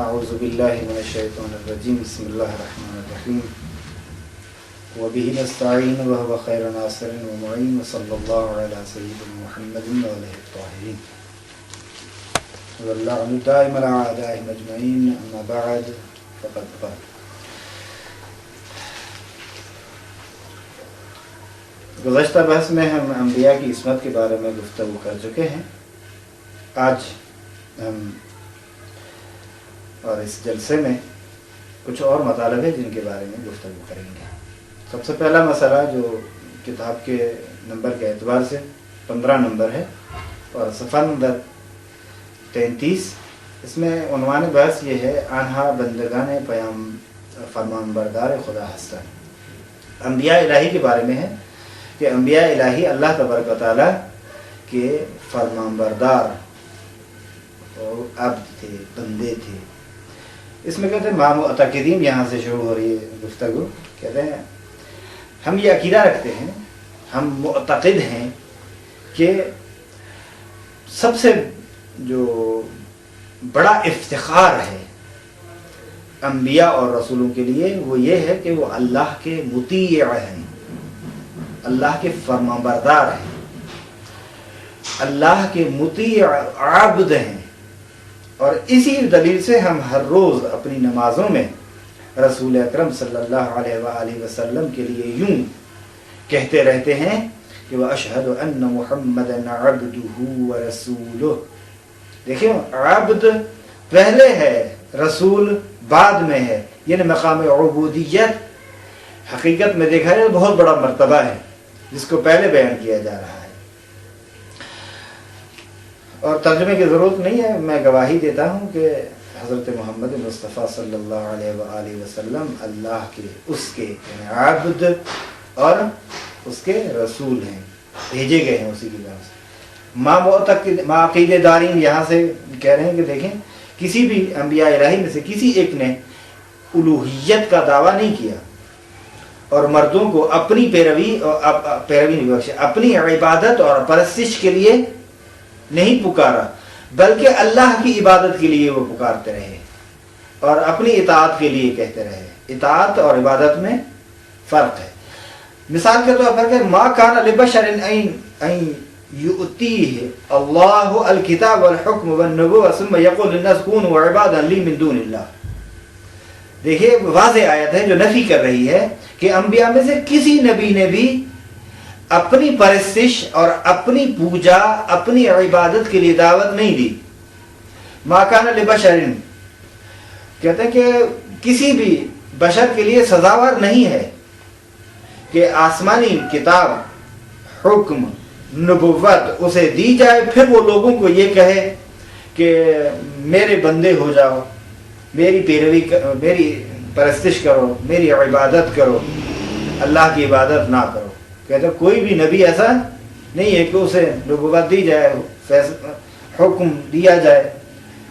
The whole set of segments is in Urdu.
اعوذ باللہ من الشیطان الرجیم بسم اللہ الرحمن الرحیم وبہ نستعین وهو خیر ناصر ومعین وصلی اللہ علی سیدنا محمد وآلہ الطاہرین واللعن دائم علی اعدائهم اجمعین اما بعد فقد قال. گزشتہ بحث میں ہم انبیاء کی عصمت کے بارے میں گفتگو کر چکے ہیں. آج ہم اور اس جلسے میں کچھ اور مطالب ہیں جن کے بارے میں گفتگو کریں گے. سب سے پہلا مسئلہ جو کتاب کے نمبر کے اعتبار سے 15 نمبر ہے اور صفحہ نمبر 33، اس میں عنوان بحث یہ ہے آنہا بندگان پیام فرمان بردار خدا ہستن. انبیاء الہی کے بارے میں ہے کہ انبیاء الہی اللہ تبارک و تعالیٰ کے فرمان بردار اور عبد تھے، بندے تھے. اس میں کہتے ہیں معتقدین، یہاں سے شروع ہو رہی ہے گفتگو. کہتے ہیں ہم یہ عقیدہ رکھتے ہیں، ہم معتقد ہیں کہ سب سے جو بڑا افتخار ہے انبیاء اور رسولوں کے لیے وہ یہ ہے کہ وہ اللہ کے مطیع ہیں، اللہ کے فرمانبردار ہیں، اللہ کے مطیع عبد ہیں. اور اسی دلیل سے ہم ہر روز اپنی نمازوں میں رسول اکرم صلی اللہ علیہ وآلہ وسلم کے لیے یوں کہتے رہتے ہیں کہ وَأَشْهَدُ أَنَّ مُحَمَّدًا عَبْدُهُ وَرَسُولُهُ. دیکھیں، عبد پہلے ہے، رسول بعد میں ہے. یعنی مقام عبودیت حقیقت میں دیکھا جائے بہت بڑا مرتبہ ہے جس کو پہلے بیان کیا جا رہا ہے. اور ترجمے کی ضرورت نہیں ہے، میں گواہی دیتا ہوں کہ حضرت محمد مصطفیٰ صلی اللہ علیہ وآلہ وسلم اللہ کے، اس کے یعنی عبد اور اس کے رسول ہیں، بھیجے گئے ہیں اسی کی طرف سے. ما عقیدہ دارین یہاں سے کہہ رہے ہیں کہ دیکھیں، کسی بھی انبیاء الہی میں سے کسی ایک نے الوہیت کا دعویٰ نہیں کیا اور مردوں کو اپنی اپنی عبادت اور پرستش کے لیے نہیں پکارا، بلکہ اللہ کی عبادت کے لیے وہ پکارتے رہے اور اپنی اطاعت کے لیے کہتے رہے. اطاعت اور عبادت میں فرق ہے. مثال کے طور پر کہ ما کان لبشر ان یؤتیہ اللہ الکتاب والحکم والنبوۃ ثم یقول للناس کونوا عبادا لی من دون اللہ. دیکھیے، واضح آیت ہے جو نفی کر رہی ہے کہ انبیاء میں سے کسی نبی نے بھی اپنی پرستش اور اپنی پوجا، اپنی عبادت کے لیے دعوت نہیں دی. ما کان لبشر، کہتے ہیں کہ کسی بھی بشر کے لیے سزاوار نہیں ہے کہ آسمانی کتاب، حکم، نبوت اسے دی جائے، پھر وہ لوگوں کو یہ کہے کہ میرے بندے ہو جاؤ، میری پیروی، میری پرستش کرو، میری عبادت کرو، اللہ کی عبادت نہ کرو. کہتے ہیں کوئی بھی نبی ایسا نہیں ہے کہ اسے نبوت دی جائے، حکم دیا جائے،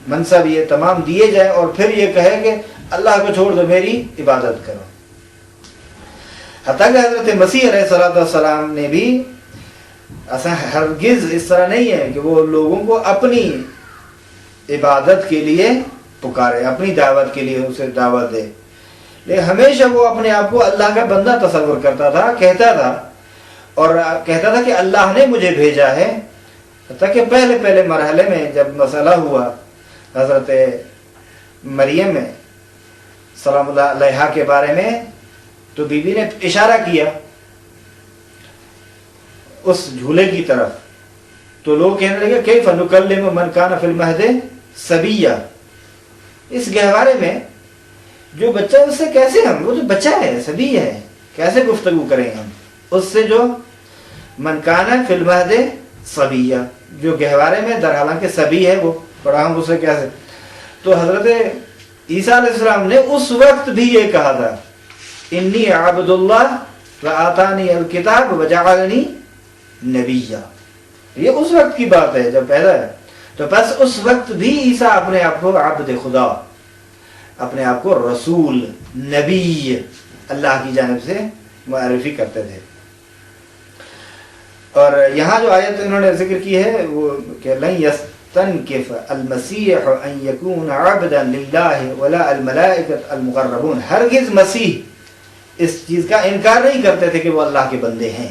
منصب یہ تمام دیے جائیں اور پھر یہ کہے کہ اللہ کو چھوڑ دو، میری عبادت کرو. حتیٰ کہ حضرت مسیح علیہ السلام نے بھی ایسا ہرگز اس طرح نہیں ہے کہ وہ لوگوں کو اپنی عبادت کے لیے پکارے، اپنی دعوت کے لیے اسے دعوت دے. لیکن ہمیشہ وہ اپنے آپ کو اللہ کا بندہ تصور کرتا تھا، کہتا تھا اور کہتا تھا کہ اللہ نے مجھے بھیجا ہے. حتیٰ کہ پہلے مرحلے میں جب مسئلہ ہوا حضرت مریم میں سلام اللہ علیہا کے بارے میں، تو بی بی نے اشارہ کیا اس جھولے کی طرف، تو لوگ کہنے لگے کیف نکلم من کان فی المہد صبیا. اس گہوارے میں جو بچہ ہے اس سے کیسے ہم، وہ جو بچہ ہے، صبی ہے، کیسے گفتگو کریں ہم اس سے جو من کان فی المہد صبیا، جو گہوارے میں در حالانکہ صبی ہے وہ، پڑھا ہم اسے کیسے. تو حضرت عیسیٰ علیہ السلام نے اس وقت بھی یہ کہا تھا انی عبد اللہ وآتانی الکتاب وجعلنی نبیا. یہ اس وقت کی بات ہے جب پیدا ہے. تو بس اس وقت بھی عیسیٰ اپنے آپ کو عبد خدا، اپنے آپ کو رسول، نبی اللہ کی جانب سے معرفی کرتے تھے. اور یہاں جو آیت انہوں نے ذکر کی ہے وہ کہ لن يستنكف المسيح ان يكون عبدا لله ولا الملائكة المقربون. ہرگز مسیح اس چیز کا انکار نہیں کرتے تھے کہ وہ اللہ کے بندے ہیں.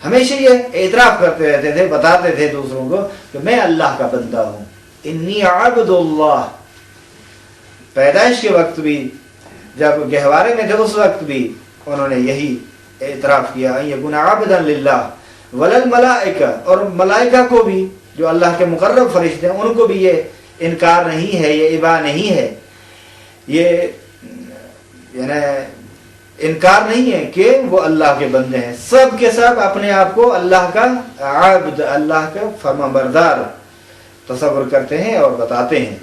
ہمیشہ یہ اعتراف کرتے رہتے تھے, بتاتے تھے دوسروں کو کہ میں اللہ کا بندہ ہوں. انی عبد اللہ. پیدائش کے وقت بھی, جب گہوارے میں تھے اس وقت بھی انہوں نے یہی اعتراف کیا, ان یکون عبدا للہ وللملائکہ, اور ملائکہ کو بھی جو اللہ کے مقرب فرشتے ہیں ان کو بھی یہ انکار نہیں ہے, یہ ابا نہیں ہے, یہ یعنی انکار نہیں ہے کہ وہ اللہ کے بندے ہیں. سب کے سب اپنے آپ کو اللہ کا عبد, اللہ کا فرمانبردار تصور کرتے ہیں اور بتاتے ہیں,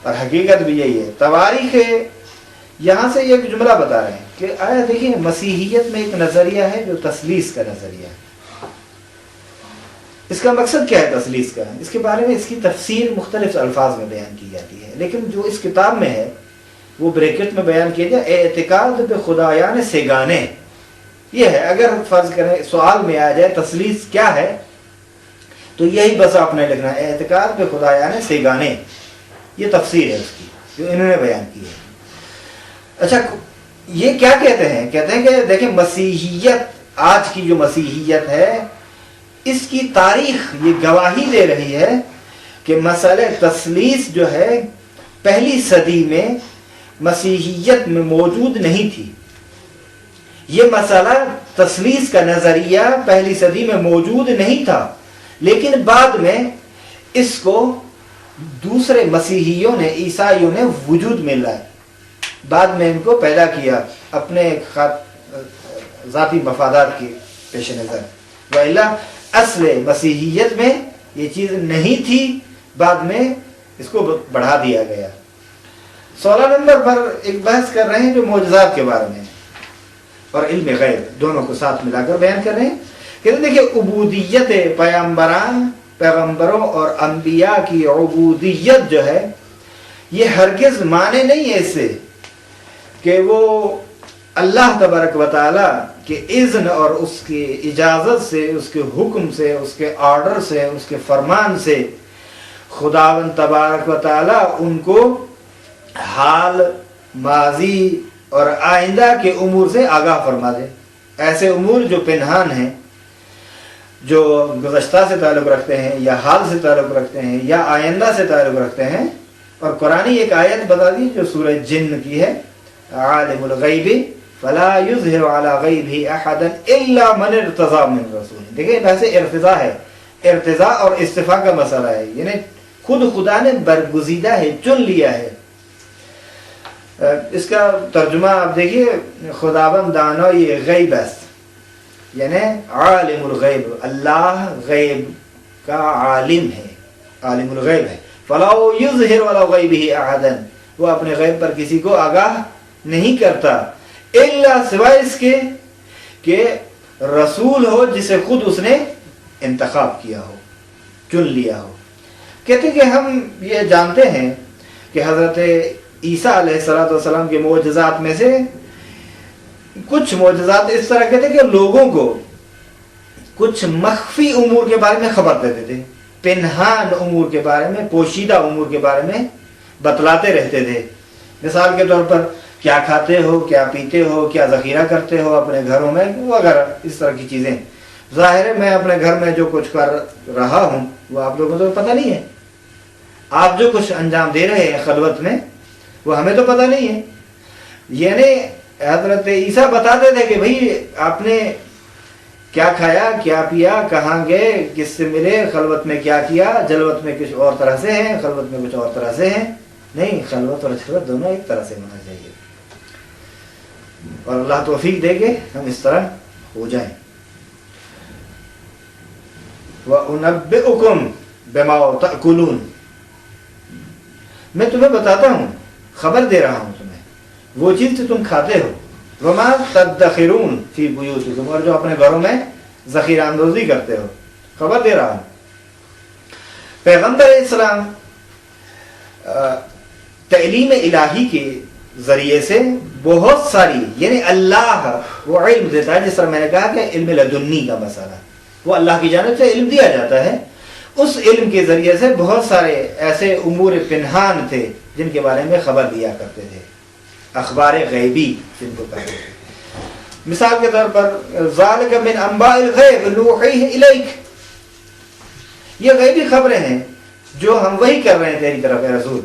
اور حقیقت بھی یہی ہے. تواریخ یہاں سے ایک جملہ بتا رہے ہیں کہ آیا دیکھیں مسیحیت میں ایک نظریہ ہے جو تثلیث کا نظریہ ہے. اس کا مقصد کیا ہے تثلیث کا؟ اس کے بارے میں اس کی تفسیر مختلف الفاظ میں بیان کی جاتی ہے, لیکن جو اس کتاب میں ہے وہ بریکٹ میں بیان کیا جائے اعتقاد بے خدایان سیگانے. یہ ہے, اگر فرض کریں سوال میں آ جائے تثلیث کیا ہے تو یہی بس آپ نے لکھنا ہے اعتقاد بے خدایان سیگانے. یہ تفسیر ہے اس کی جو انہوں نے بیان کی ہے. اچھا یہ کیا کہتے ہیں؟ کہتے ہیں کہ دیکھیں مسیحیت, آج کی جو مسیحیت ہے اس کی تاریخ یہ گواہی دے رہی ہے کہ مسئلہ تثلیث جو ہے پہلی صدی میں مسیحیت میں موجود نہیں تھی. یہ مسئلہ تثلیث کا نظریہ پہلی صدی میں موجود نہیں تھا, لیکن بعد میں اس کو دوسرے مسیحیوں نے, عیسائیوں نے وجود میں لائے, بعد میں ان کو پیدا کیا اپنے ذاتی مفادات کے پیش نظر. وإلا اصل مسیحیت میں یہ چیز نہیں تھی, بعد میں اس کو بڑھا دیا گیا. 16 نمبر پر ایک بحث کر رہے ہیں جو معجزات کے بارے میں اور علم غیب دونوں کو ساتھ ملا کر بیان کر رہے ہیں. کہتے ہیں دیکھیں عبودیت پیغمبروں اور انبیاء کی عبودیت جو ہے یہ ہرگز مانے نہیں ہے اس سے کہ وہ اللہ تبارک و تعالی کے اذن اور اس کی اجازت سے, اس کے حکم سے, اس کے آرڈر سے, اس کے فرمان سے خداوند تبارک و تعالی ان کو حال, ماضی اور آئندہ کے امور سے آگاہ فرما دے. ایسے امور جو پنہان ہیں, جو گزشتہ سے تعلق رکھتے ہیں یا حال سے تعلق رکھتے ہیں یا آئندہ سے تعلق رکھتے ہیں. اور قرآنی ایک آیت بتا دی جو سورہ جن کی ہے, عالم الغیب فلا یظہر علی غیبہ احدا الا من ارتضی من رسول. دیکھیں ویسے ارتضاء ہے, ارتضاء اور استفاء کا مسئلہ ہے, یعنی خود خدا نے برگزیدہ ہے, چن لیا ہے. اس کا ترجمہ آپ دیکھیے, خداوند دانای غیب است, یعنی عالم الغیب, اللہ غیب کا عالم ہے, عالم الغیب ہے. فلا یظہر علی غیبہ احدا, وہ اپنے غیب پر کسی کو آگاہ نہیں کرتا, الا سوائے اس کے کہ رسول ہو جسے خود اس نے انتخاب کیا ہو, چن لیا ہو. کہتے کہ ہم یہ جانتے ہیں کہ حضرت عیسیٰ علیہ السلام کے معجزات میں سے کچھ معجزات اس طرح کے تھے کہ لوگوں کو کچھ مخفی امور کے بارے میں خبر دیتے تھے, پنہان امور کے بارے میں, پوشیدہ امور کے بارے میں بتلاتے رہتے تھے. مثال کے طور پر کیا کھاتے ہو, کیا پیتے ہو, کیا ذخیرہ کرتے ہو اپنے گھروں میں وغیرہ, اس طرح کی چیزیں. ظاہر ہے میں اپنے گھر میں جو کچھ کر رہا ہوں وہ آپ لوگوں کو تو پتہ نہیں ہے, آپ جو کچھ انجام دے رہے ہیں خلوت میں وہ ہمیں تو پتہ نہیں ہے. یعنی حضرت عیسیٰ بتاتے تھے کہ بھئی آپ نے کیا کھایا, کیا پیا, کہاں گئے, کس سے ملے, خلوت میں کیا کیا. جلوت میں کچھ اور طرح سے ہیں, خلوت میں کچھ اور طرح سے ہیں. نہیں, خلوت اور جلوت دونوں ایک طرح سے ہونا چاہیے, اور اللہ توفیق دے گے ہم اس طرح ہو جائیں. وَأُنَبِّئُكُمْ بِمَا تَأْكُلُونَ, میں تمہیں بتاتا ہوں, خبر دے رہا ہوں تمہیں وہ چیز جو تم کھاتے ہو. وَمَا تَدَّخِرُونَ فِي بُيُوتِكُمْ, اور جو اپنے گھروں میں ذخیرہ اندوزی کرتے ہو, خبر دے رہا ہوں. پیغمبر اسلام تعلیم الہی کے ذریعے سے بہت ساری, یعنی اللہ وہ علم دیتا ہے, جس طرح میں نے کہا کہ علم لدنی کا مسئلہ, وہ اللہ کی جانب سے علم دیا جاتا ہے, اس علم کے ذریعے سے بہت سارے ایسے امور پنہان تھے جن کے بارے میں خبر دیا کرتے تھے، اخبار غیبی جن کو کہتے تھے۔ مثال کے طور پر ذالک من انباء الغیب نوحیہ الیک، یہ غیبی خبریں ہیں جو ہم وہی کر رہے ہیں تیری طرف اے رسول۔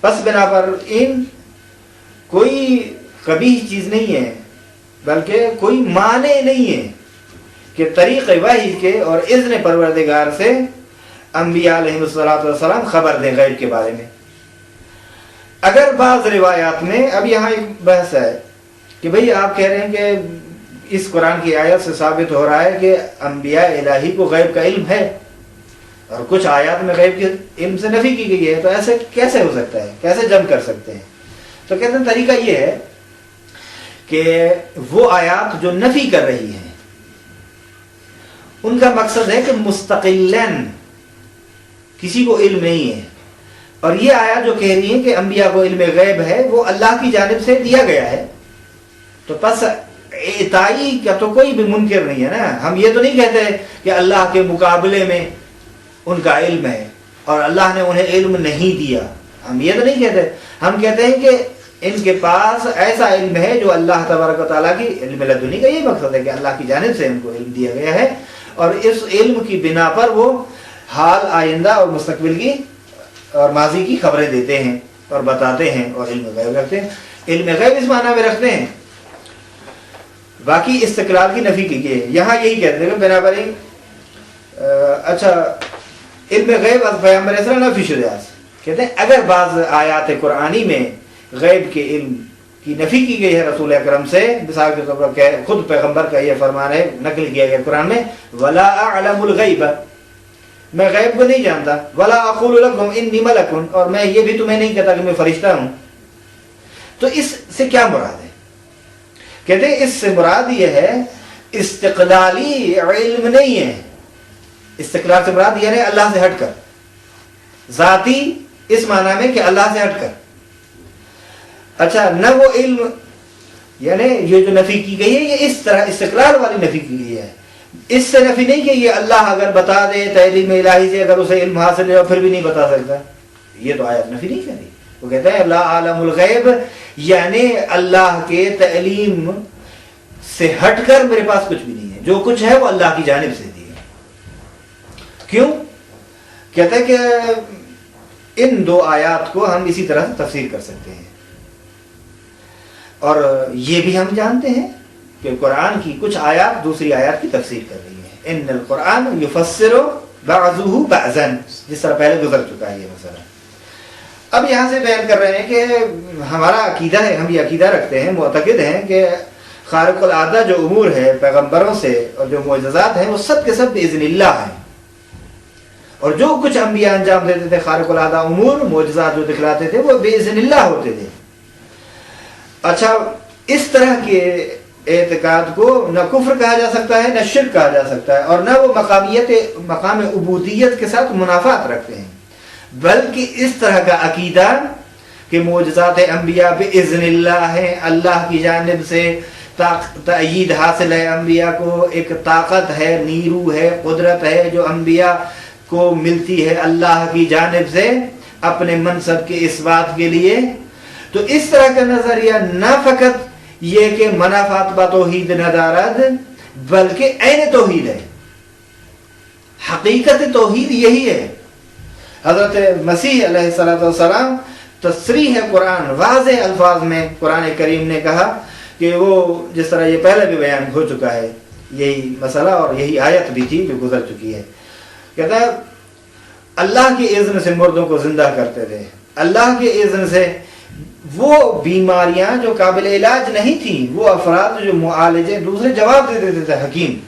پس بنا پر ان کوئی قبیح چیز نہیں ہے، بلکہ کوئی معنی نہیں ہے کہ طریق وحی کے اور اذن پروردگار سے انبیاء علیہ السلام خبر دیں غیب کے بارے میں۔ اگر بعض روایات میں، اب یہاں ایک بحث ہے کہ بھئی آپ کہہ رہے ہیں کہ اس قرآن کی آیت سے ثابت ہو رہا ہے کہ انبیاء الہی کو غیب کا علم ہے، اور کچھ آیات میں غیب کے علم سے نفی کی گئی ہے، تو ایسے کیسے ہو سکتا ہے، کیسے جمع کر سکتے ہیں؟ تو کہتے ہیں طریقہ یہ ہے کہ وہ آیات جو نفی کر رہی ہیں ان کا مقصد ہے کہ مستقلاً کسی کو علم نہیں ہے، اور یہ آیات جو کہہ رہی ہیں کہ انبیاء کو علم غیب ہے وہ اللہ کی جانب سے دیا گیا ہے، تو پس اعطائی کا تو کوئی بھی منکر نہیں ہے نا۔ ہم یہ تو نہیں کہتے کہ اللہ کے مقابلے میں ان کا علم ہے اور اللہ نے انہیں علم نہیں دیا، ہم یہ تو نہیں کہتے۔ ہم کہتے ہیں کہ ان کے پاس ایسا علم ہے جو اللہ تبارک و تعالیٰ کی علم لدنی کا یہ مقصد ہے کہ اللہ کی جانب سے ان کو علم دیا گیا ہے، اور اس علم کی بنا پر وہ حال، آئندہ اور مستقبل کی اور ماضی کی خبریں دیتے ہیں اور بتاتے ہیں، اور علم غیب رکھتے ہیں۔ علم غیب اس معنی میں رکھتے ہیں، باقی استقلال کی نفی کی گئی ہے۔ یہاں یہی کہتے ہیں کہ بنا پر اچھا علم غیب از پیغمبر اسلام نفی شدہ، کہتے ہیں اگر بعض آیات قرآنی میں غیب کے علم کی نفی کی گئی ہے رسول اکرم سے، مثال کے طور پر خود پیغمبر کا یہ فرمان ہے، نقل کیا گیا قرآن میں، ولا اعلم الغیب، میں غیب کو نہیں جانتا، ولا اقول لکم انی ملک، اور میں یہ بھی تمہیں نہیں کہتا کہ میں فرشتہ ہوں۔ تو اس سے کیا مراد ہے؟ کہتے ہیں اس سے مراد یہ ہے استقلالی علم نہیں ہے۔ استقلال سے مراد یہ ہے اللہ سے ہٹ کر، ذاتی اس معنی میں کہ اللہ سے ہٹ کر۔ اچھا، نہ وہ علم، یعنی یہ جو نفی کی گئی ہے یہ اس طرح استقلال والی نفی کی گئی ہے، اس سے نفی نہیں کہ یہ اللہ اگر بتا دے تعلیم الہی سے اگر اسے علم حاصل ہے پھر بھی نہیں بتا سکتا، یہ تو آیت نفی نہیں کر رہی۔ وہ کہتا ہے لا عالم الغیب، یعنی اللہ کے تعلیم سے ہٹ کر میرے پاس کچھ بھی نہیں ہے، جو کچھ ہے وہ اللہ کی جانب سے دی ہے۔ کیوں؟ کہتا ہے کہ ان دو آیات کو ہم اسی طرح سے تفسیر کر سکتے ہیں، اور یہ بھی ہم جانتے ہیں کہ قرآن کی کچھ آیات دوسری آیات کی تفسیر کر رہی ہیں۔ ان القرآن یفسر بعضہ بعضا، جس طرح پہلے گزر چکا ہے یہ مسئلہ۔ اب یہاں سے بیان کر رہے ہیں کہ ہمارا عقیدہ ہے، ہم یہ عقیدہ رکھتے ہیں، معتقد ہیں کہ خارق العادہ جو امور ہے پیغمبروں سے اور جو معجزات ہیں وہ سب کے سب باذن اللہ ہیں، اور جو کچھ انبیاء انجام دیتے تھے خارق العادہ امور، معجزات جو دکھلاتے تھے وہ باذن اللہ ہوتے تھے۔ اچھا، اس طرح کے اعتقاد کو نہ کفر کہا جا سکتا ہے، نہ شرک کہا جا سکتا ہے، اور نہ وہ مقام عبودیت کے ساتھ منافات رکھتے ہیں، بلکہ اس طرح کا عقیدہ کہ معجزات انبیاء باذن اللہ ہیں، اللہ کی جانب سے تأیید حاصل ہے، انبیاء کو ایک طاقت ہے، نیرو ہے، قدرت ہے جو انبیاء کو ملتی ہے اللہ کی جانب سے اپنے منصب کے اثبات کے لیے۔ تو اس طرح کا نظریہ نہ فقط یہ کہ منافات با توحید نہ دارد، بلکہ عین توحید ہے، حقیقت توحید یہی ہے۔ حضرت مسیح علیہ السلام تصریح ہے قرآن واضح الفاظ میں قرآن کریم نے کہا کہ وہ جس طرح یہ پہلے بھی بیان ہو چکا ہے یہی مسئلہ، اور یہی آیت بھی تھی جو گزر چکی ہے۔ کہتا ہے اللہ کے اذن سے مردوں کو زندہ کرتے تھے، اللہ کے اذن سے وہ بیماریاں جو قابل علاج نہیں تھیں، وہ افراد جو معالجے دوسرے جواب دے دیتے تھے، حکیم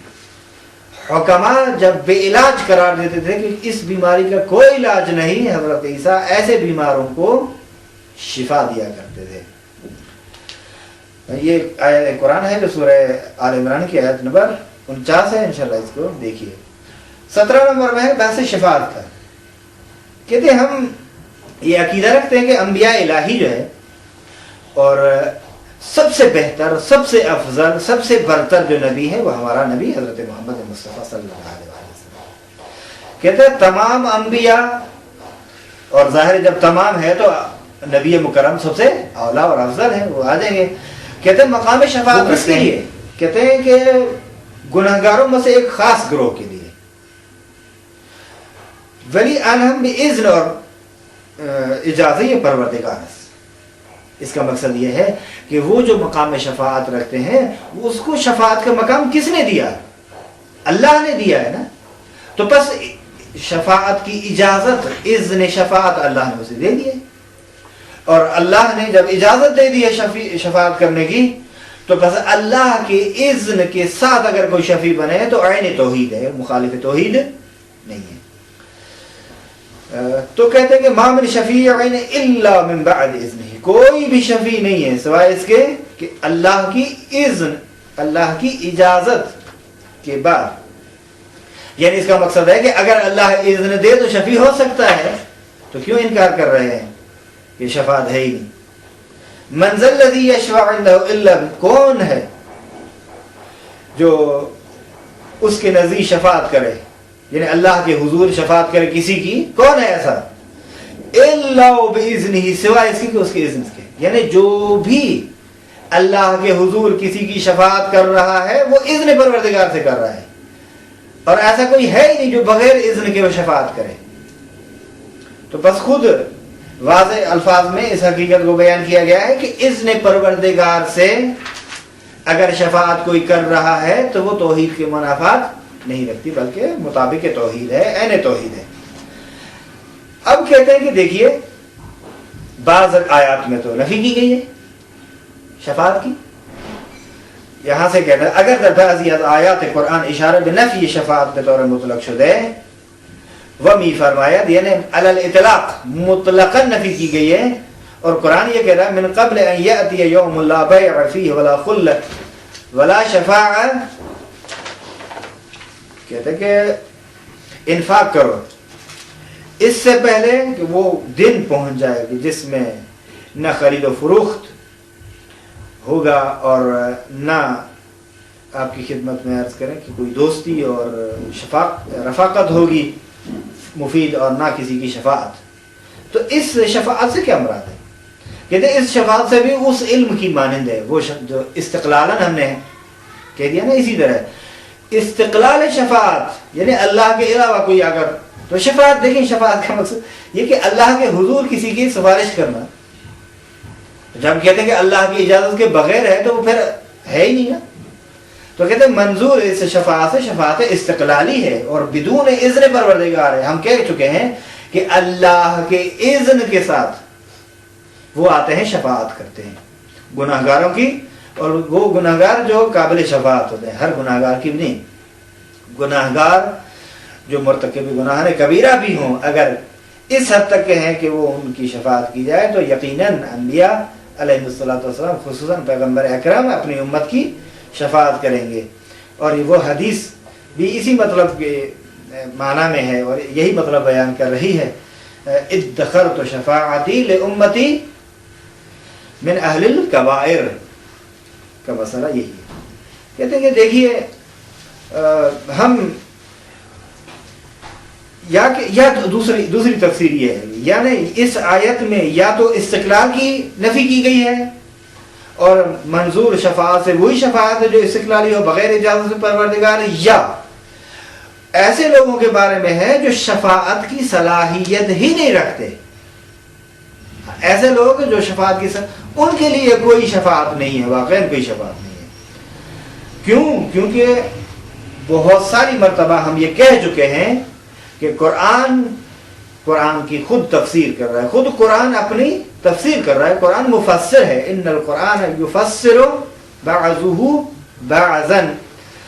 حکما جب بے علاج قرار دیتے تھے کہ اس بیماری کا کوئی علاج نہیں، حضرت عیسیٰ ایسے بیماروں کو شفا دیا کرتے تھے۔ یہ آیت قرآن ہے جو سورہ آل عمران کی آیت نمبر 49 ہے، انشاءاللہ اس کو دیکھیے۔ 17 نمبر میں ہے بحث شفاعت کا۔ کہتے ہیں ہم یہ عقیدہ رکھتے ہیں کہ انبیاء الہی جو ہے اور سب سے بہتر، سب سے افضل، سب سے برتر جو نبی ہے وہ ہمارا نبی حضرت محمد مصطفیٰ صلی اللہ علیہ وسلم۔ کہتے ہیں تمام انبیاء، اور ظاہر جب تمام ہے تو نبی مکرم سب سے اولا اور افضل ہے، وہ آ جائیں گے. کہتے ہیں مقام شفاعت کس کے لیے؟ کہتے ہیں کہ گناہگاروں میں سے ایک خاص گروہ کے لیے. ولی عنہم باذن اور اجازت پروردگار. اس کا مقصد یہ ہے کہ وہ جو مقام شفاعت رکھتے ہیں وہ اس کو شفاعت کا مقام کس نے دیا؟ اللہ نے دیا ہے نا. تو بس شفاعت کی اجازت، اذن شفاعت اللہ نے اسے دے دی ہے، اور اللہ نے جب اجازت دے دی ہے شفاعت کرنے کی تو بس اللہ کے اذن کے ساتھ اگر کوئی شفیع بنے تو عین توحید ہے، مخالف توحید نہیں ہے. تو کہتے ہیں کہ ما من شفیع الا من بعد اذنہ، کوئی بھی شفیع نہیں ہے سوائے اس کے کہ اللہ کی اذن، اللہ کی اجازت کے بعد. یعنی اس کا مقصد ہے کہ اگر اللہ اذن دے تو شفیع ہو سکتا ہے، تو کیوں انکار کر رہے ہیں کہ شفاعت ہے ہی نہیں. من ذا الذی یشفع عنده الا، کون ہے جو اس کے نزدیک شفاعت کرے، یعنی اللہ کے حضور شفاعت کرے کسی کی؟ کون ہے ایسا؟ الا باذنہ، سوائے اس کی کہ اس کے اذن کے. یعنی جو بھی اللہ کے حضور کسی کی شفاعت کر رہا ہے وہ اذن پروردگار سے کر رہا ہے، اور ایسا کوئی ہے ہی نہیں جو بغیر اذن کے وہ شفاعت کرے. تو بس خود واضح الفاظ میں اس حقیقت کو بیان کیا گیا ہے کہ اذن پروردگار سے اگر شفاعت کوئی کر رہا ہے تو وہ توحید کے منافات نہیں رکھتی، بلکہ مطابق توحید ہے، عین توحید ہے. اب کہتے ہیں کہ دیکھیے بعض آیات میں تو نفی کی گئی ہے شفاعت کی. یہاں سے کہتا ہے اگر در بعضی آیات قرآن اشارہ بنفی شفاعت بطور مطلق شدہ ہے، ومی فرمایا یعنی علی الاطلاق مطلقاً نفی کی گئی ہے، اور قرآن یہ کہہ رہا ہے من قبل ان یأتی یوم لا بیع فیہ ولا خلۃ ولا شفاعہ. کہتے ہیں کہ انفاق کرو اس سے پہلے کہ وہ دن پہنچ جائے کہ جس میں نہ خرید و فروخت ہوگا اور نہ آپ کی خدمت میں عرض کریں کہ کوئی دوستی اور رفاقت ہوگی مفید، اور نہ کسی کی شفاعت. تو اس شفاعت سے کیا مراد ہے؟ کہتے ہیں اس شفاعت سے بھی اس علم کی مانند ہے، وہ جو استقلالاً ہم نے کہہ دیا نا. اسی طرح استقلال شفاعت یعنی اللہ کے علاوہ کوئی اگر، تو شفاعت دیکھیں شفاعت کا مقصد یہ کہ اللہ کے حضور کسی کی سفارش کرنا. جب کہتے ہیں کہ اللہ کی اجازت کے بغیر ہے تو وہ پھر ہے ہی نہیں نا. تو کہتے ہیں منظور اس شفاعت سے شفاعت استقلالی ہے اور بدون اذن پروردگار ہے. ہم کہہ چکے ہیں کہ اللہ کے اذن کے ساتھ وہ آتے ہیں شفاعت کرتے ہیں گناہگاروں کی، اور وہ گناہگار جو قابل شفاعت ہوتے ہیں، ہر گناہگار کی نہیں. گناہگار جو مرتکب گناہ کبیرہ بھی ہوں اگر اس حد تک ہیں کہ وہ ان کی شفاعت کی جائے تو یقیناً انبیاء علیہ السلام خصوصاً پیغمبر اکرم اپنی امت کی شفاعت کریں گے. اور وہ حدیث بھی اسی مطلب کے معنی میں ہے اور یہی مطلب بیان کر رہی ہے. ادخرت شفاعتی لامتی من اہل الکبائر کا مسئلہ یہی ہے. کہتے ہیں کہ دیکھیے ہم یا دوسری تفسیر یہ ہے، یعنی اس آیت میں یا تو استقلال کی نفی کی گئی ہے اور منظور شفاعت سے وہی شفاعت ہے جو استقلالی ہو بغیر اجازت سے پروردگار، یا ایسے لوگوں کے بارے میں ہے جو شفاعت کی صلاحیت ہی نہیں رکھتے. ایسے لوگ جو شفاعت کی ان کے لیے کوئی شفاعت نہیں ہے، واقعاً کوئی شفاعت نہیں ہے. کیوں؟ کیونکہ بہت ساری مرتبہ ہم یہ کہہ چکے ہیں کہ قرآن کی خود تفسیر کر رہا ہے، خود قرآن اپنی تفسیر کر رہا ہے. قرآن مفسر ہے، ان القرآن یفسر بعضہ بعضا